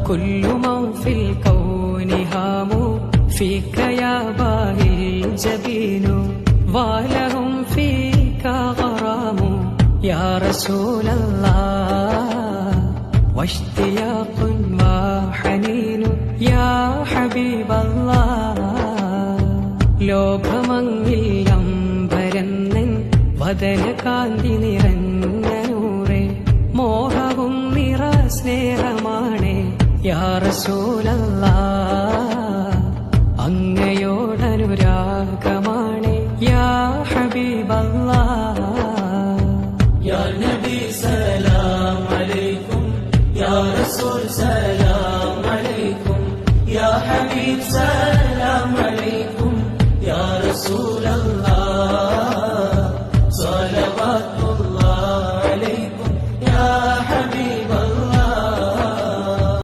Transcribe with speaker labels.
Speaker 1: كل من في الكون هام فيك يا باهي الجبين ولهم فيك غرام يا رسول الله واشتياق وحنين يا حبيب الله ലോകമങ്ങിൽ അമ്പരന്നൻ വദനകാന്തി നിറഞ്ഞ നൂറേ മോഹവും നിറ സ്നേഹമാണേ യാ റസൂലല്ലാഹ് അങ്ങയോടനുരാഗമാണേ യാ ഹബീബല്ലാഹ്
Speaker 2: യാ നബി സലാം അലൈക്കും യാ റസൂൽ സലാം അലൈക്കും യാ ഹബീബ് സലാം അലൈക്കും യാ റസൂലല്ലാഹ്